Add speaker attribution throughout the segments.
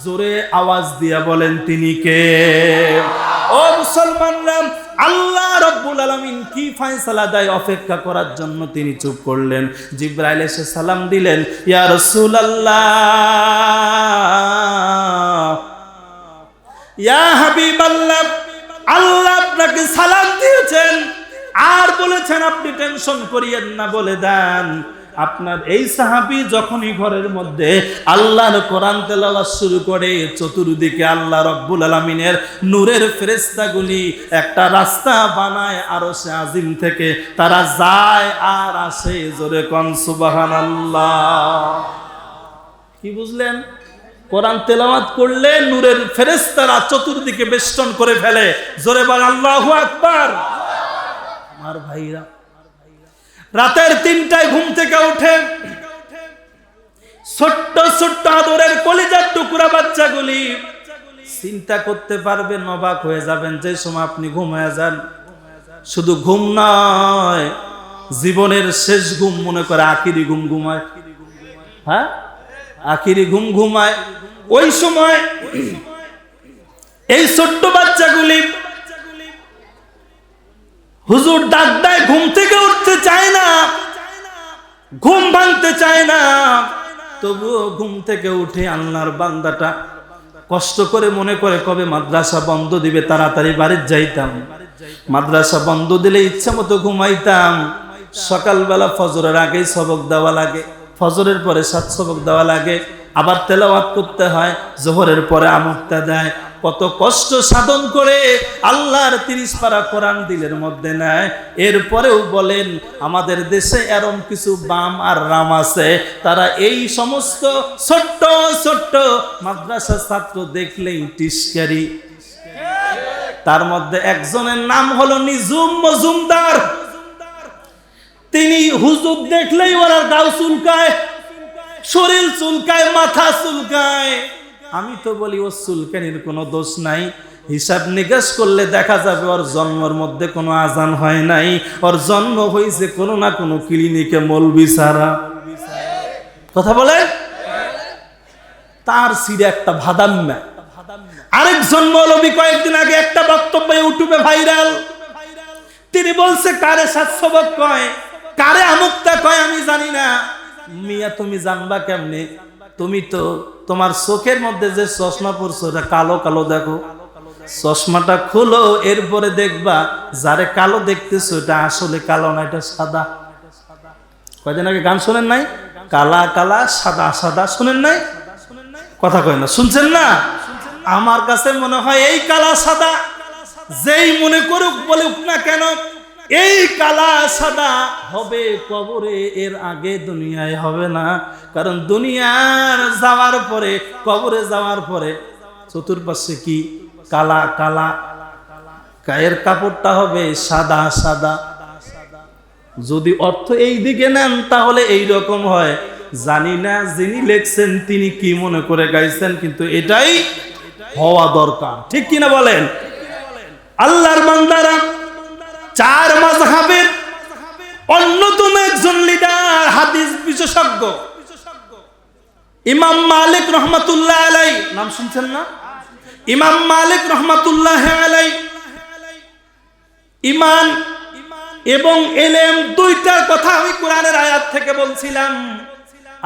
Speaker 1: জোরে আওয়াজ দিয়া বলেন তিনি কে? ও মুসলমানরা, আল্লাহ রাব্বুল আলামিন কি ফয়সালা দেয় অপেক্ষা করার জন্য তিনি চুপ করলেন। জিবরাইল এসে সালাম দিলেন, ইয়া রাসূলুল্লাহ, ইয়া হাবিবাল্লাহ, আল্লাহ আপনাকে সালাম দিয়েছেন আর বলেছেন আপনি টেনশন করিয়েন না, বলে দেন আপনার এই সাহাবী যখনই ঘরের মধ্যে আল্লাহর কোরআন তেলাওয়াত শুরু করে, চতুর্দিকে আল্লাহ রাব্বুল আলামিনের নূরের ফেরেশতাগুলি একটা রাস্তা বানায় আরশে আজিম থেকে, তারা যায় আর আসে। জোরে কোন সুবহানাল্লাহ। কি বুঝলেন? কোরআন তেলাওয়াত করলে নূরের ফেরেশতারা চতুর্দিকে বেষ্টন করে ফেলে। জোরে বল আল্লাহু আকবার। আমার ভাইরা, রাতের 3টায় ঘুম থেকে উঠে ছোট্ট ছোট্ট আদরের কলিজার টুকরা বাচ্চাগুলি চিন্তা করতে পারবেন, অবাক হয়ে যাবেন যে সময় আপনি ঘুমায় যান। শুধু ঘুম নয়, জীবনের শেষ ঘুম মনে করে আখিরি ঘুম ঘুমায়। হ্যাঁ, আখিরি ঘুম ঘুমায়। ওই সময় এই ছোট্ট বাচ্চাগুলি হুজুর ডাক দেয়, ঘুম থেকে উঠতে চায় না, ঘুম ভাঙতে চায় না, তবুও ঘুম থেকে উঠে আল্লাহর বান্দাটা কষ্ট করে মনে করে কবে মাদ্রাসা বন্ধ দিবে, তাড়াতাড়ি বাড়ি যাইতাম। মাদ্রাসা বন্ধ দিলে ইচ্ছা মতো ঘুমাইতাম। সকালবেলা ফজরের আগেই সবক দেওয়া লাগে, ফজরের পরে 7 সবক দেওয়া লাগে, আবার তেলাওয়াত করতে হয়, জোহরের পরে আমুক্তা দেয়। কত কষ্ট সাধন করে আল্লাহর 30 পারা কোরআন দিলের মধ্যে নেয়। এরপরেও বলেন আমাদের দেশে এরম কিছু বাম আর রাম আছে, তারা এই সমস্ত ছোট্ট ছোট্ট মাদ্রাসা ছাত্র দেখলেই টিস্কারি। তার মধ্যে একজনের নাম হলো নিজুম মজুমদার। তিনি হুজুর দেখলেই ওরা গাও চুলকায়, শরীর চুলকায়, মাথা চুলকায়। আমি তো বলি ও চুলকানির কোনো দোষ নাই, হিসাব নিকাশ করলে দেখা যাবে ওর জন্মের মধ্যে কোনো আজান হয় নাই, ওর জন্ম হয়েছে কোনো না কোনো ক্লিনিকে মৌলবি ছাড়া। কথা বলে তার সিরে একটা ভাদাম্মা। আরেকজন মৌলবি কয়েকদিন আগে একটা বক্তব্য ইউটিউবে ভাইরাল, তিনি বলছে কারে 7 সবক কয়, কারে আমুক্তা কয় আমি জানি না। মিয়া তুমি জানবা কেমনে? তুমি তো তোমার চোখের মধ্যে যে চশমা পরছো এটা কালো কালো, দেখো চশমাটা খুলো, এরপরে দেখবা যারে কালো দেখতেছো এটা আসলে কালো না, এটা সাদা। কয়দিন আগে গান শোনেন নাই? কালা কালা সাদা সাদা, শোনেন নাই? কথা কয় না, শুনছেন না? আমার কাছে মনে হয় এই কালা সাদা যেই মনে করুক বলুক না কেন, এই কালা সাদা হবে কবরে, এর আগে দুনিয়ায় হবে না। কারণ দুনিয়ার যাওয়ার পরে, কবরে যাওয়ার পরে চতুর্পাশে কি কালা কালা, গায়ের কাপড়টা হবে সাদা সাদা। যদি অর্থ এই দিকে নেন তাহলে এই রকম হয়। জানি না যিনি লেখছেন তিনি কি মনে করে গাইছেন, কিন্তু এটাই হওয়া দরকার। ঠিক কিনা বলেন? আল্লাহর বান্দারা, 4 মাযহাবের অন্যতম একজন লিডার, হাদিস বিশেষজ্ঞ ইমাম মালিক রহমাতুল্লাহ আলাইহি, নাম শুনছেন না? ইমাম মালিক রহমাতুল্লাহ আলাইহি ঈমান এবং ইলম দুইটার কথা আমি কোরআনের আয়াত থেকে বলছিলাম।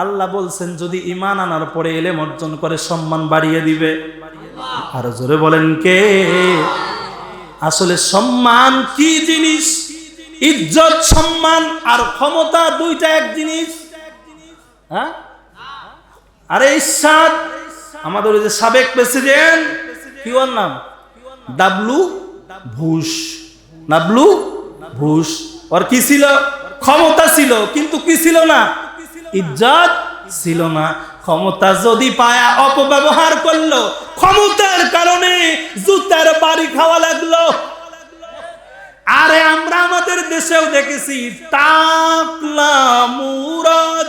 Speaker 1: আল্লাহ বলছেন যদি ঈমান আনার পরে ইলম অর্জন করে সম্মান বাড়িয়ে দিবে। আর জোরে বলেন কে? আসলে সম্মান কি জিনিস? ইজ্জত, সম্মান আর ক্ষমতা দুইটা এক জিনিস। হ্যাঁ, আরে ইরশাদ, আমাদের ওই যে সাবেক প্রেসিডেন্ট, কি ওর নাম, ডাবলু বুশ, ডাবলু বুশ, ওর কি ছিল? ক্ষমতা ছিল, কিন্তু কি ছিল না? ইজ্জত ছিল না। ক্ষমতা যদি পায়া অপব্যবহার করলো, ক্ষমতার কারণে জুতার বাড়ি খাওয়া লাগলো। আরে আমরা আমাদের দেশেও দেখেছি টাকলা মুরাদ,